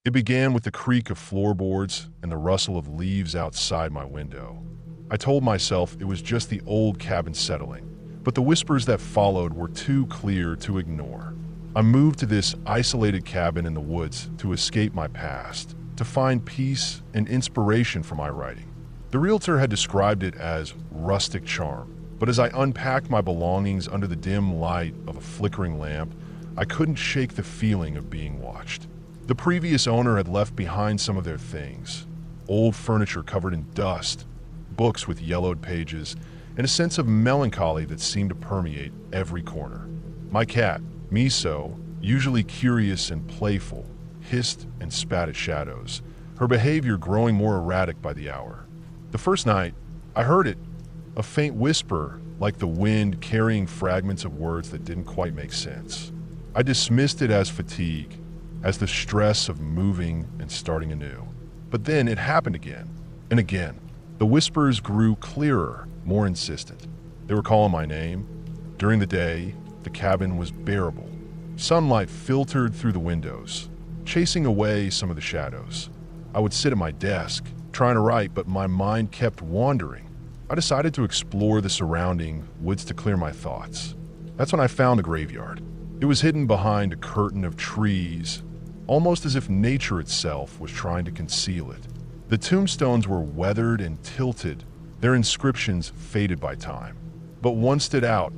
It began with the creak of floorboards and the rustle of leaves outside my window. I told myself it was just the old cabin settling, but the whispers that followed were too clear to ignore. I moved to this isolated cabin in the woods to escape my past, to find peace and inspiration for my writing. The realtor had described it as rustic charm, but as I unpacked my belongings under the dim light of a flickering lamp, I couldn't shake the feeling of being watched. The previous owner had left behind some of their things: old furniture covered in dust, books with yellowed pages, and a sense of melancholy that seemed to permeate every corner. My cat, Miso, usually curious and playful, hissed and spat at shadows, her behavior growing more erratic by the hour. The first night, I heard it, a faint whisper like the wind carrying fragments of words that didn't quite make sense. I dismissed it as fatigue, as the stress of moving and starting anew. But then it happened again and again. The whispers grew clearer, more insistent. They were calling my name. During the day, the cabin was bearable. Sunlight filtered through the windows, chasing away some of the shadows. I would sit at my desk, trying to write, but my mind kept wandering. I decided to explore the surrounding woods to clear my thoughts. That's when I found a graveyard. It was hidden behind a curtain of trees, almost as if nature itself was trying to conceal it. The tombstones were weathered and tilted, their inscriptions faded by time. But one stood out,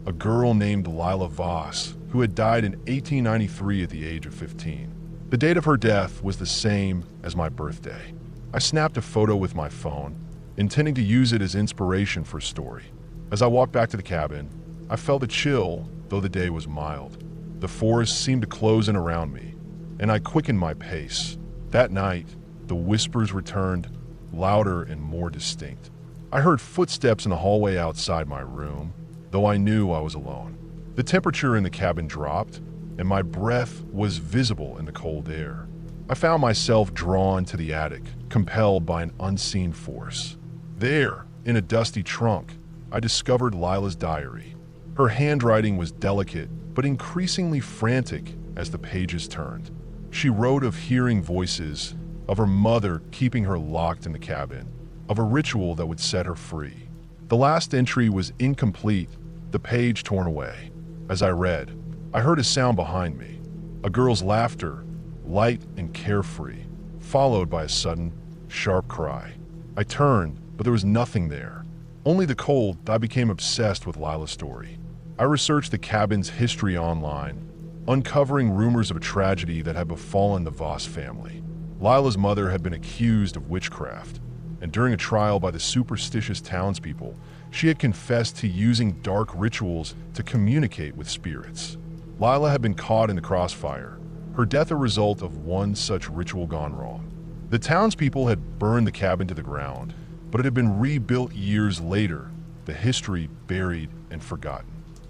a girl named Lila Voss, who had died in 1893 at the age of 15. The date of her death was the same as my birthday. I snapped a photo with my phone, intending to use it as inspiration for a story. As I walked back to the cabin, I felt a chill, though the day was mild. The forest seemed to close in around me, and I quickened my pace. That night, the whispers returned, louder and more distinct. I heard footsteps in the hallway outside my room, though I knew I was alone. The temperature in the cabin dropped, and my breath was visible in the cold air. I found myself drawn to the attic, compelled by an unseen force. There, in a dusty trunk, I discovered Lila's diary. Her handwriting was delicate, but increasingly frantic as the pages turned. She wrote of hearing voices, of her mother keeping her locked in the cabin, of a ritual that would set her free. The last entry was incomplete, the page torn away. As I read, I heard a sound behind me, a girl's laughter, light and carefree, followed by a sudden, sharp cry. I turned, but there was nothing there. Only the cold. I became obsessed with Lila's story. I researched the cabin's history online, uncovering rumors of a tragedy that had befallen the Voss family. Lila's mother had been accused of witchcraft, and during a trial by the superstitious townspeople, she had confessed to using dark rituals to communicate with spirits. Lila had been caught in the crossfire, her death a result of one such ritual gone wrong. The townspeople had burned the cabin to the ground, but it had been rebuilt years later, the history buried and forgotten.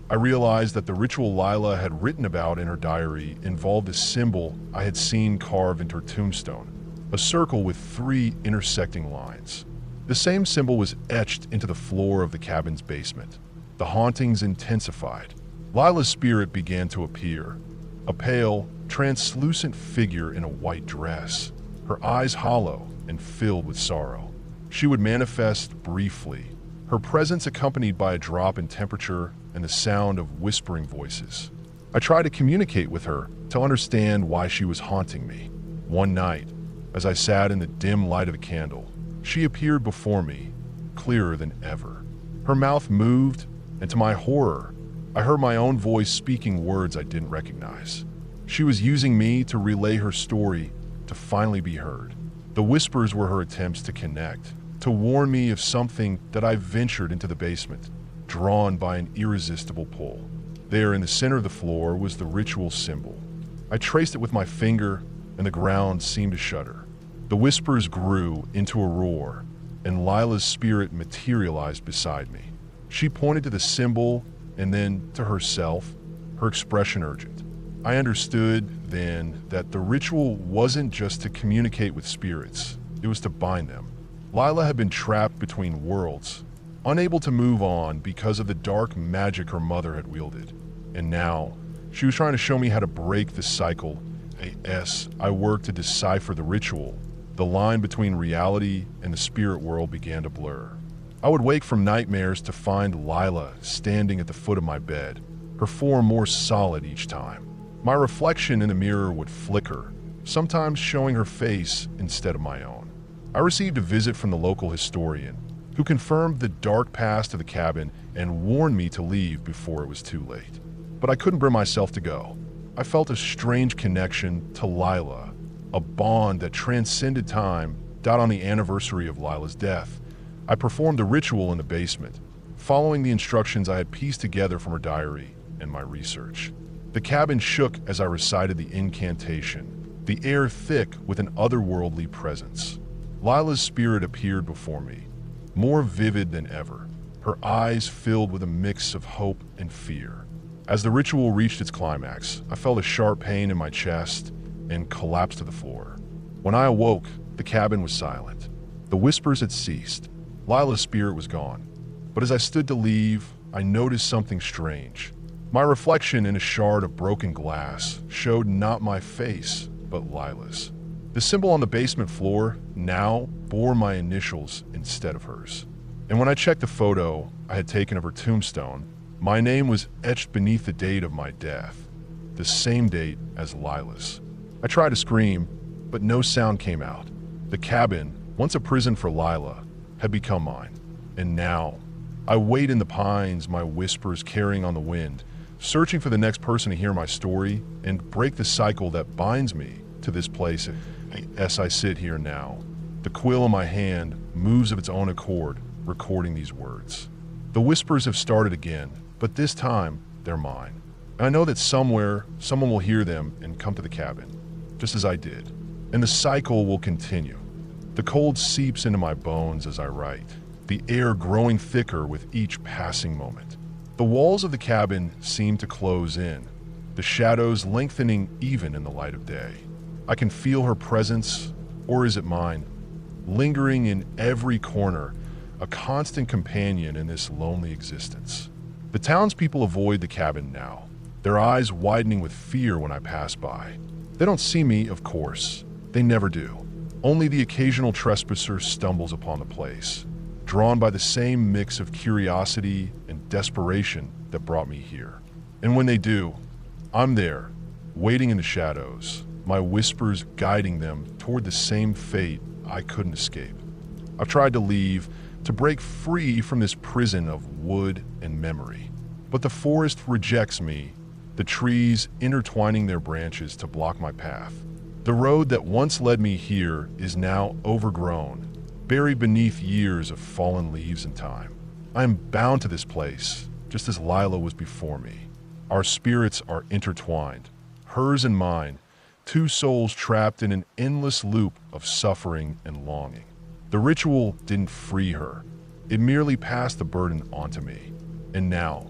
I realized that the ritual Lila had written about in her diary involved a symbol I had seen carved into her tombstone, a circle with 3 intersecting lines. The same symbol was etched into the floor of the cabin's basement. The hauntings intensified. Lila's spirit began to appear, a pale, translucent figure in a white dress, her eyes hollow and filled with sorrow. She would manifest briefly, her presence accompanied by a drop in temperature and the sound of whispering voices. I tried to communicate with her to understand why she was haunting me. One night, as I sat in the dim light of a candle, she appeared before me, clearer than ever. Her mouth moved, and to my horror, I heard my own voice speaking words I didn't recognize. She was using me to relay her story, to finally be heard. The whispers were her attempts to connect, to warn me of something that I ventured into the basement, drawn by an irresistible pull. There in the center of the floor was the ritual symbol. I traced it with my finger, and the ground seemed to shudder. The whispers grew into a roar, and Lila's spirit materialized beside me. She pointed to the symbol and then to herself, her expression urgent. I understood then that the ritual wasn't just to communicate with spirits, it was to bind them. Lila had been trapped between worlds, unable to move on because of the dark magic her mother had wielded. And now, she was trying to show me how to break the cycle As I worked to decipher the ritual, the line between reality and the spirit world began to blur. I would wake from nightmares to find Lila standing at the foot of my bed, her form more solid each time. My reflection in the mirror would flicker, sometimes showing her face instead of my own. I received a visit from the local historian, who confirmed the dark past of the cabin and warned me to leave before it was too late. But I couldn't bring myself to go. I felt a strange connection to Lila, a bond that transcended time. On the anniversary of Lila's death, I performed a ritual in the basement, following the instructions I had pieced together from her diary and my research. The cabin shook as I recited the incantation, the air thick with an otherworldly presence. Lila's spirit appeared before me, more vivid than ever, her eyes filled with a mix of hope and fear. As the ritual reached its climax, I felt a sharp pain in my chest and collapsed to the floor. When I awoke, the cabin was silent. The whispers had ceased. Lila's spirit was gone. But as I stood to leave, I noticed something strange. My reflection in a shard of broken glass showed not my face, but Lila's. The symbol on the basement floor now bore my initials instead of hers. And when I checked the photo I had taken of her tombstone, my name was etched beneath the date of my death, the same date as Lila's. I tried to scream, but no sound came out. The cabin, once a prison for Lila, had become mine. And now, I wait in the pines, my whispers carrying on the wind, searching for the next person to hear my story and break the cycle that binds me to this place. As I sit here now, the quill in my hand moves of its own accord, recording these words. The whispers have started again, but this time, they're mine. And I know that somewhere, someone will hear them and come to the cabin, just as I did. And the cycle will continue. The cold seeps into my bones as I write, the air growing thicker with each passing moment. The walls of the cabin seem to close in, the shadows lengthening even in the light of day. I can feel her presence, or is it mine, lingering in every corner, a constant companion in this lonely existence. The townspeople avoid the cabin now, their eyes widening with fear when I pass by. They don't see me, of course. They never do. Only the occasional trespasser stumbles upon the place, drawn by the same mix of curiosity and desperation that brought me here. And when they do, I'm there, waiting in the shadows, my whispers guiding them toward the same fate I couldn't escape. I've tried to leave, to break free from this prison of wood and memory. But the forest rejects me, the trees intertwining their branches to block my path. The road that once led me here is now overgrown, buried beneath years of fallen leaves and time. I am bound to this place, just as Lila was before me. Our spirits are intertwined, hers and mine, two souls trapped in an endless loop of suffering and longing. The ritual didn't free her. It merely passed the burden onto me. And now,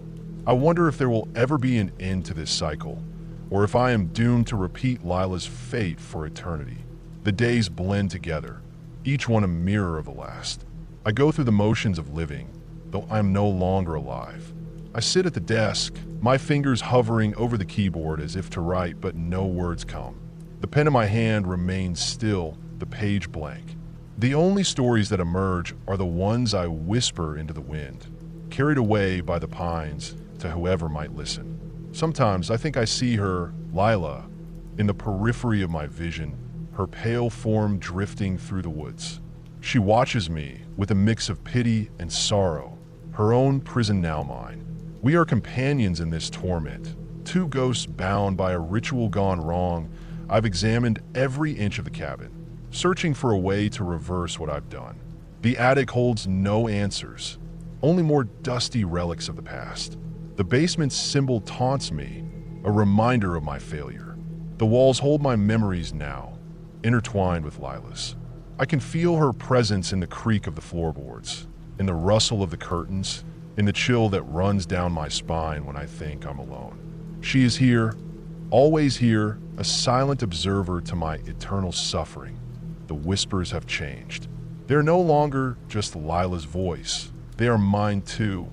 I wonder if there will ever be an end to this cycle, or if I am doomed to repeat Lila's fate for eternity. The days blend together, each one a mirror of the last. I go through the motions of living, though I am no longer alive. I sit at the desk, my fingers hovering over the keyboard as if to write, but no words come. The pen in my hand remains still, the page blank. The only stories that emerge are the ones I whisper into the wind, carried away by the pines to whoever might listen. Sometimes I think I see her, Lila, in the periphery of my vision, her pale form drifting through the woods. She watches me with a mix of pity and sorrow, her own prison now mine. We are companions in this torment, two ghosts bound by a ritual gone wrong. I've examined every inch of the cabin, searching for a way to reverse what I've done. The attic holds no answers, only more dusty relics of the past. The basement's symbol taunts me, a reminder of my failure. The walls hold my memories now, intertwined with Lila's. I can feel her presence in the creak of the floorboards, in the rustle of the curtains, in the chill that runs down my spine when I think I'm alone. She is here, always here, a silent observer to my eternal suffering. The whispers have changed. They're no longer just Lila's voice. They are mine too,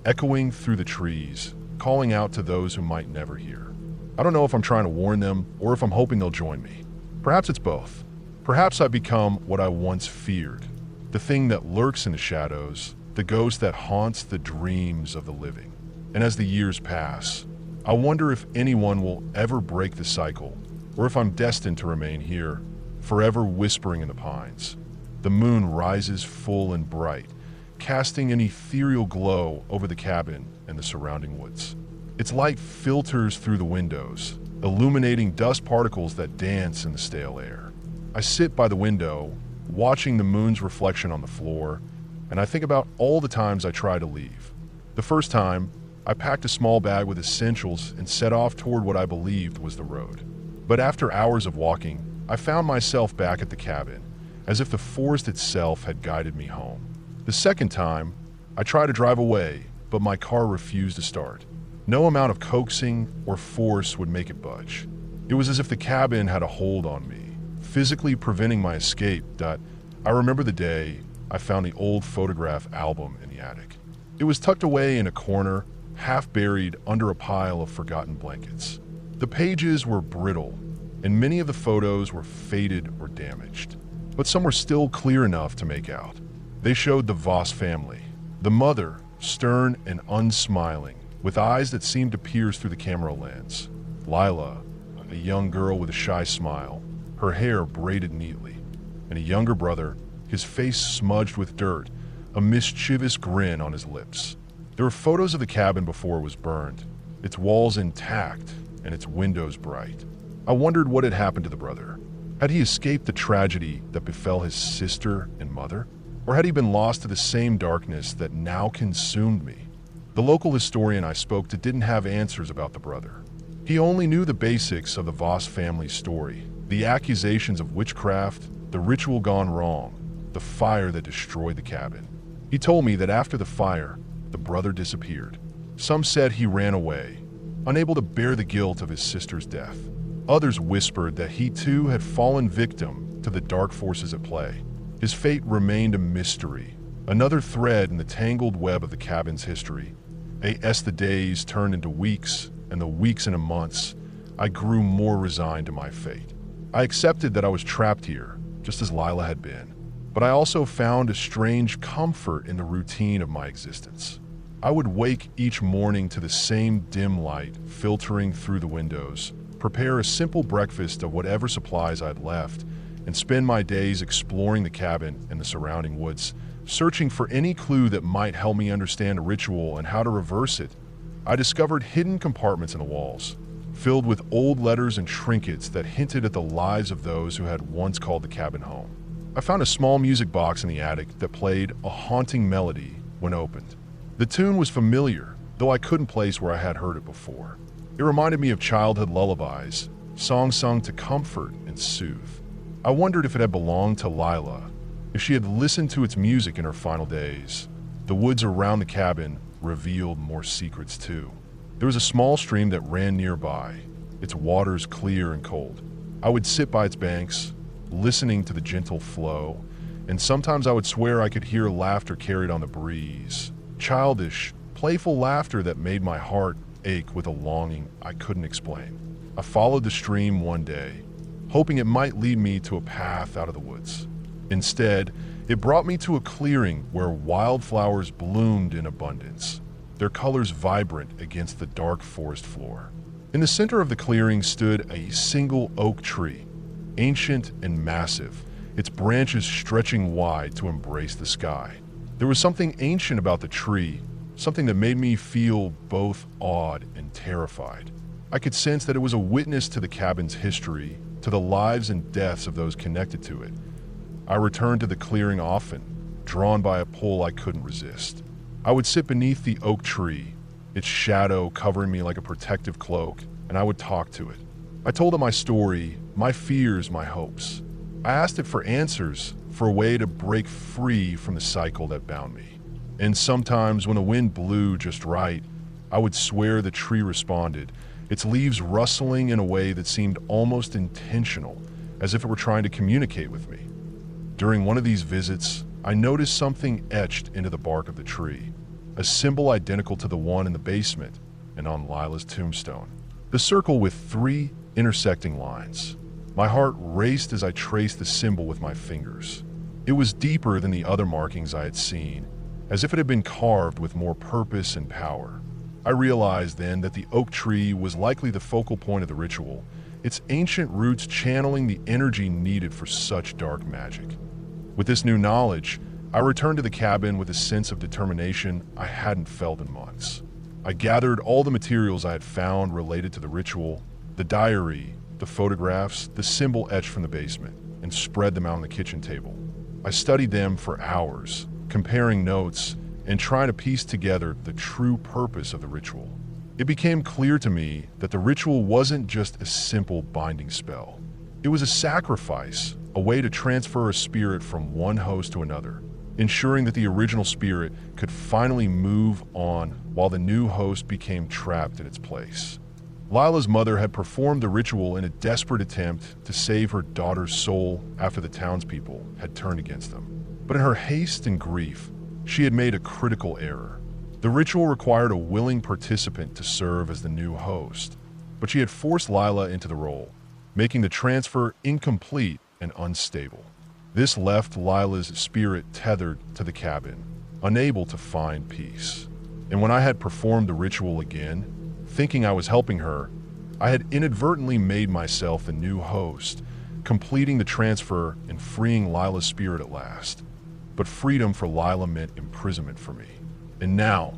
echoing through the trees, calling out to those who might never hear. I don't know if I'm trying to warn them or if I'm hoping they'll join me. Perhaps it's both. Perhaps I've become what I once feared, the thing that lurks in the shadows, the ghost that haunts the dreams of the living. And as the years pass, I wonder if anyone will ever break the cycle, or if I'm destined to remain here, forever whispering in the pines. The moon rises full and bright, casting an ethereal glow over the cabin and the surrounding woods. Its light filters through the windows, illuminating dust particles that dance in the stale air. I sit by the window, watching the moon's reflection on the floor, and I think about all the times I tried to leave. The first time, I packed a small bag with essentials and set off toward what I believed was the road. But after hours of walking, I found myself back at the cabin, as if the forest itself had guided me home. The second time, I tried to drive away, but my car refused to start. No amount of coaxing or force would make it budge. It was as if the cabin had a hold on me, physically preventing my escape. I remember the day I found the old photograph album in the attic. It was tucked away in a corner, half buried under a pile of forgotten blankets. The pages were brittle, and many of the photos were faded or damaged, but some were still clear enough to make out. They showed the Voss family, the mother, stern and unsmiling, with eyes that seemed to pierce through the camera lens. Lila, a young girl with a shy smile, her hair braided neatly, and a younger brother, his face smudged with dirt, a mischievous grin on his lips. There were photos of the cabin before it was burned, its walls intact and its windows bright. I wondered what had happened to the brother. Had he escaped the tragedy that befell his sister and mother? Or had he been lost to the same darkness that now consumed me? The local historian I spoke to didn't have answers about the brother. He only knew the basics of the Voss family story, the accusations of witchcraft, the ritual gone wrong, the fire that destroyed the cabin. He told me that after the fire, the brother disappeared. Some said he ran away, unable to bear the guilt of his sister's death. Others whispered that he too had fallen victim to the dark forces at play. His fate remained a mystery, another thread in the tangled web of the cabin's history. As the days turned into weeks, and the weeks into months, I grew more resigned to my fate. I accepted that I was trapped here, just as Lila had been, but I also found a strange comfort in the routine of my existence. I would wake each morning to the same dim light filtering through the windows, prepare a simple breakfast of whatever supplies I'd left, and spend my days exploring the cabin and the surrounding woods, searching for any clue that might help me understand a ritual and how to reverse it. I discovered hidden compartments in the walls, filled with old letters and trinkets that hinted at the lives of those who had once called the cabin home. I found a small music box in the attic that played a haunting melody when opened. The tune was familiar, though I couldn't place where I had heard it before. It reminded me of childhood lullabies, songs sung to comfort and soothe. I wondered if it had belonged to Lila, if she had listened to its music in her final days. The woods around the cabin revealed more secrets too. There was a small stream that ran nearby, its waters clear and cold. I would sit by its banks, listening to the gentle flow, and sometimes I would swear I could hear laughter carried on the breeze. Childish, playful laughter that made my heart ache with a longing I couldn't explain. I followed the stream one day, hoping it might lead me to a path out of the woods. Instead, it brought me to a clearing where wildflowers bloomed in abundance, their colors vibrant against the dark forest floor. In the center of the clearing stood a single oak tree, ancient and massive, its branches stretching wide to embrace the sky. There was something ancient about the tree, something that made me feel both awed and terrified. I could sense that it was a witness to the cabin's history, to the lives and deaths of those connected to it. I returned to the clearing often, drawn by a pull I couldn't resist. I would sit beneath the oak tree, its shadow covering me like a protective cloak, and I would talk to it. I told it my story, my fears, my hopes. I asked it for answers, for a way to break free from the cycle that bound me. And sometimes when the wind blew just right, I would swear the tree responded, its leaves rustling in a way that seemed almost intentional, as if it were trying to communicate with me. During one of these visits, I noticed something etched into the bark of the tree, a symbol identical to the one in the basement and on Lila's tombstone. The circle with 3 intersecting lines. My heart raced as I traced the symbol with my fingers. It was deeper than the other markings I had seen, as if it had been carved with more purpose and power. I realized then that the oak tree was likely the focal point of the ritual, its ancient roots channeling the energy needed for such dark magic. With this new knowledge, I returned to the cabin with a sense of determination I hadn't felt in months. I gathered all the materials I had found related to the ritual, the diary, the photographs, the symbol etched from the basement, and spread them out on the kitchen table. I studied them for hours, comparing notes and trying to piece together the true purpose of the ritual. It became clear to me that the ritual wasn't just a simple binding spell. It was a sacrifice, a way to transfer a spirit from one host to another, ensuring that the original spirit could finally move on while the new host became trapped in its place. Lila's mother had performed the ritual in a desperate attempt to save her daughter's soul after the townspeople had turned against them. But in her haste and grief, she had made a critical error. The ritual required a willing participant to serve as the new host, but she had forced Lila into the role, making the transfer incomplete and unstable. This left Lila's spirit tethered to the cabin, unable to find peace. And when I had performed the ritual again, thinking I was helping her, I had inadvertently made myself the new host, completing the transfer and freeing Lila's spirit at last. But freedom for Lila meant imprisonment for me. And now,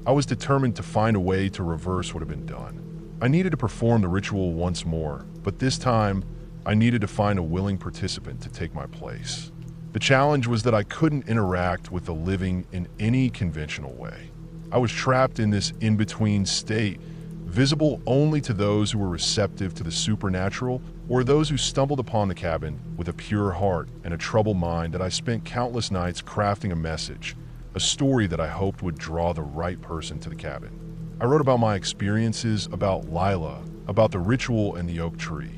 I was determined to find a way to reverse what had been done. I needed to perform the ritual once more, but this time, I needed to find a willing participant to take my place. The challenge was that I couldn't interact with the living in any conventional way. I was trapped in this in-between state, visible only to those who were receptive to the supernatural or those who stumbled upon the cabin with a pure heart and a troubled mind that I spent countless nights crafting a message, a story that I hoped would draw the right person to the cabin. I wrote about my experiences, about Lila, about the ritual and the oak tree.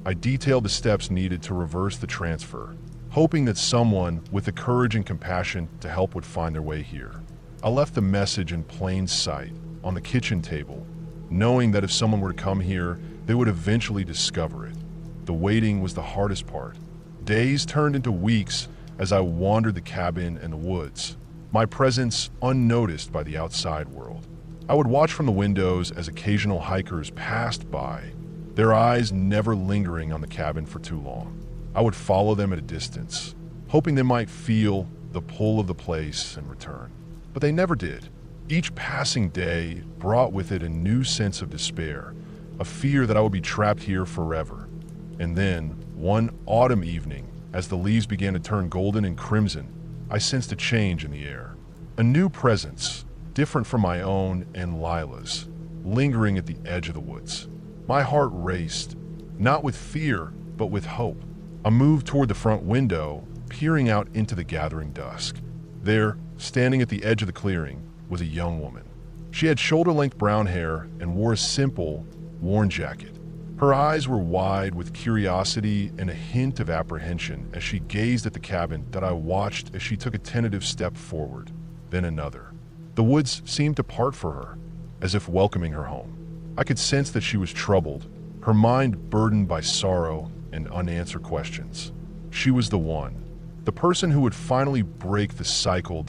I detailed the steps needed to reverse the transfer, hoping that someone with the courage and compassion to help would find their way here. I left the message in plain sight, on the kitchen table, knowing that if someone were to come here, they would eventually discover it. The waiting was the hardest part. Days turned into weeks as I wandered the cabin and the woods, my presence unnoticed by the outside world. I would watch from the windows as occasional hikers passed by, their eyes never lingering on the cabin for too long. I would follow them at a distance, hoping they might feel the pull of the place and return. But they never did. Each passing day brought with it a new sense of despair, a fear that I would be trapped here forever. And then, one autumn evening, as the leaves began to turn golden and crimson, I sensed a change in the air. A new presence, different from my own and Lila's, lingering at the edge of the woods. My heart raced, not with fear, but with hope. I moved toward the front window, peering out into the gathering dusk. There, standing at the edge of the clearing, was a young woman. She had shoulder-length brown hair and wore a simple, worn jacket. Her eyes were wide with curiosity and a hint of apprehension as she gazed at the cabin that I watched as she took a tentative step forward, then another. The woods seemed to part for her, as if welcoming her home. I could sense that she was troubled, her mind burdened by sorrow and unanswered questions. She was the one, the person who would finally break the cycle.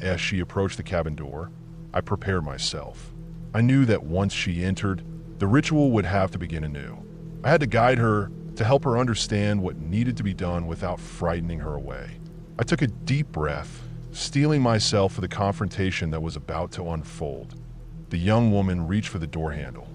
As she approached the cabin door, I prepared myself. I knew that once she entered, the ritual would have to begin anew. I had to guide her, to help her understand what needed to be done without frightening her away. I took a deep breath, steeling myself for the confrontation that was about to unfold. The young woman reached for the door handle.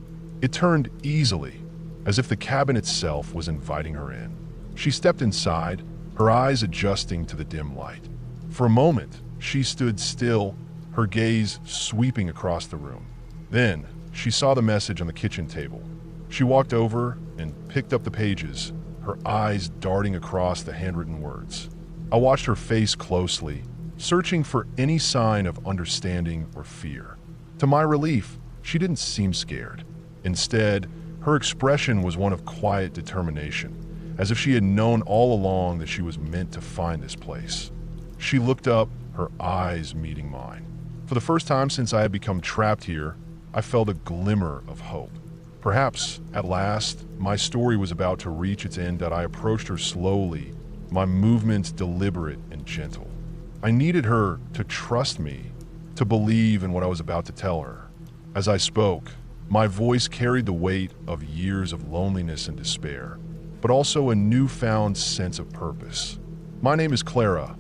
It turned easily, as if the cabin itself was inviting her in. She stepped inside, her eyes adjusting to the dim light. For a moment, she stood still, her gaze sweeping across the room. Then, she saw the message on the kitchen table. She walked over and picked up the pages, her eyes darting across the handwritten words. I watched her face closely, searching for any sign of understanding or fear. To my relief, she didn't seem scared. Instead, her expression was one of quiet determination, as if she had known all along that she was meant to find this place. She looked up, her eyes meeting mine. For the first time since I had become trapped here, I felt a glimmer of hope. Perhaps, at last, my story was about to reach its end that I approached her slowly, my movements deliberate and gentle. I needed her to trust me, to believe in what I was about to tell her. As I spoke, my voice carried the weight of years of loneliness and despair, but also a newfound sense of purpose. "My name is Clara,"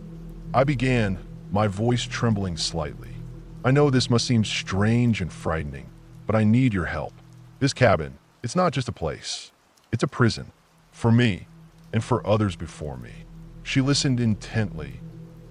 I began, my voice trembling slightly. "I know this must seem strange and frightening, but I need your help. This cabin, it's not just a place. It's a prison. For me, and for others before me." She listened intently,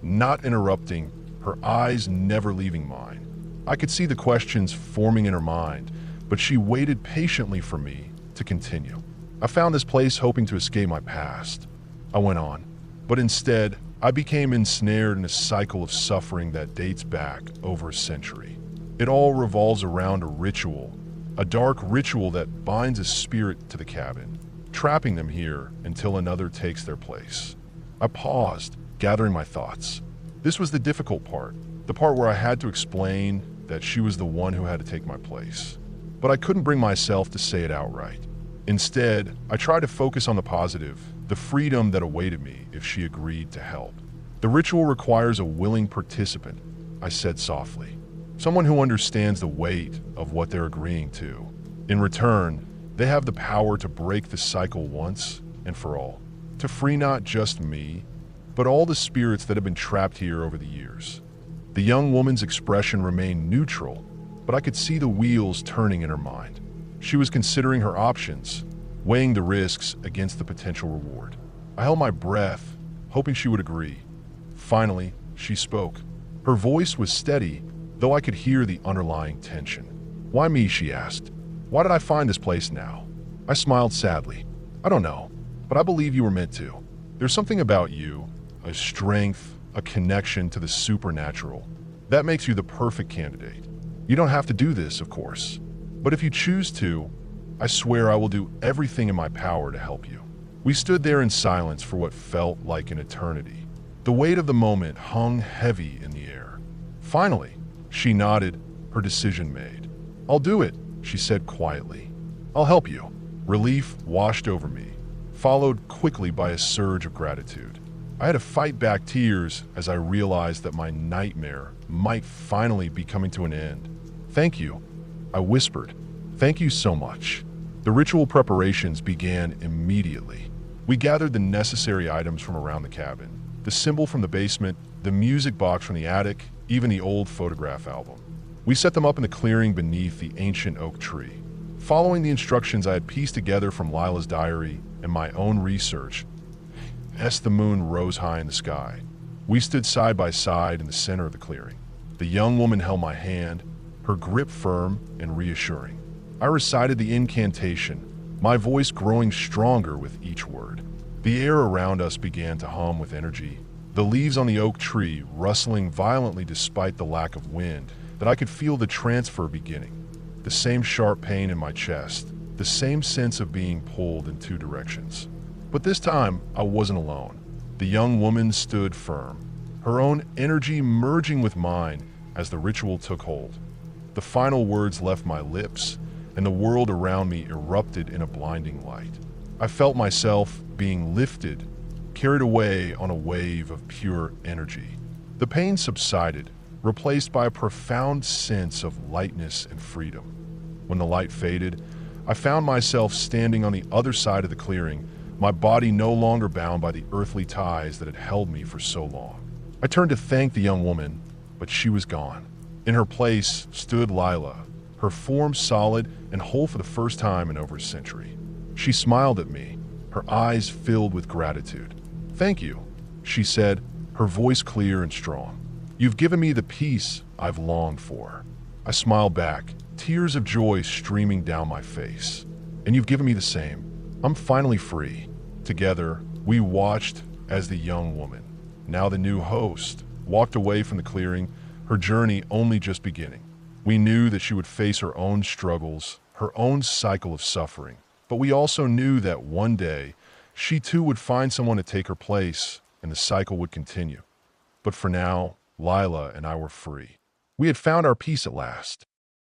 not interrupting, her eyes never leaving mine. I could see the questions forming in her mind, but she waited patiently for me to continue. "I found this place hoping to escape my past," I went on, "but instead, I became ensnared in a cycle of suffering that dates back over a century. It all revolves around a ritual, a dark ritual that binds a spirit to the cabin, trapping them here until another takes their place." I paused, gathering my thoughts. This was the difficult part, the part where I had to explain that she was the one who had to take my place. But I couldn't bring myself to say it outright. Instead, I tried to focus on the positive, the freedom that awaited me if she agreed to help. "The ritual requires a willing participant," I said softly. "Someone who understands the weight of what they're agreeing to. In return, they have the power to break the cycle once and for all, to free not just me, but all the spirits that have been trapped here over the years." The young woman's expression remained neutral, but I could see the wheels turning in her mind. She was considering her options, weighing the risks against the potential reward. I held my breath, hoping she would agree. Finally, she spoke. Her voice was steady, though I could hear the underlying tension. "Why me?" she asked. "Why did I find this place now?" I smiled sadly. "I don't know, but I believe you were meant to. There's something about you, a strength, a connection to the supernatural, that makes you the perfect candidate. You don't have to do this, of course, but if you choose to, I swear I will do everything in my power to help you." We stood there in silence for what felt like an eternity. The weight of the moment hung heavy in the air. Finally, she nodded, her decision made. "I'll do it," she said quietly. "I'll help you." Relief washed over me, followed quickly by a surge of gratitude. I had to fight back tears as I realized that my nightmare might finally be coming to an end. "Thank you," I whispered. "Thank you so much." The ritual preparations began immediately. We gathered the necessary items from around the cabin, the symbol from the basement, the music box from the attic, even the old photograph album. We set them up in the clearing beneath the ancient oak tree. Following the instructions I had pieced together from Lila's diary and my own research, as the moon rose high in the sky, we stood side by side in the center of the clearing. The young woman held my hand, her grip firm and reassuring. I recited the incantation, my voice growing stronger with each word. The air around us began to hum with energy, the leaves on the oak tree rustling violently despite the lack of wind, that I could feel the transfer beginning. The same sharp pain in my chest, the same sense of being pulled in two directions. But this time, I wasn't alone. The young woman stood firm, her own energy merging with mine as the ritual took hold. The final words left my lips, and the world around me erupted in a blinding light. I felt myself being lifted, carried away on a wave of pure energy. The pain subsided, replaced by a profound sense of lightness and freedom. When the light faded, I found myself standing on the other side of the clearing, my body no longer bound by the earthly ties that had held me for so long. I turned to thank the young woman, but she was gone. In her place stood Lila, her form solid and whole for the first time in over a century. She smiled at me, her eyes filled with gratitude. "Thank you," she said, her voice clear and strong. "You've given me the peace I've longed for." I smiled back, tears of joy streaming down my face. "And you've given me the same. I'm finally free." Together, we watched as the young woman, now the new host, walked away from the clearing, her journey only just beginning. We knew that she would face her own struggles, her own cycle of suffering, but we also knew that one day, she too would find someone to take her place, and the cycle would continue. But for now, Lila and I were free. We had found our peace at last.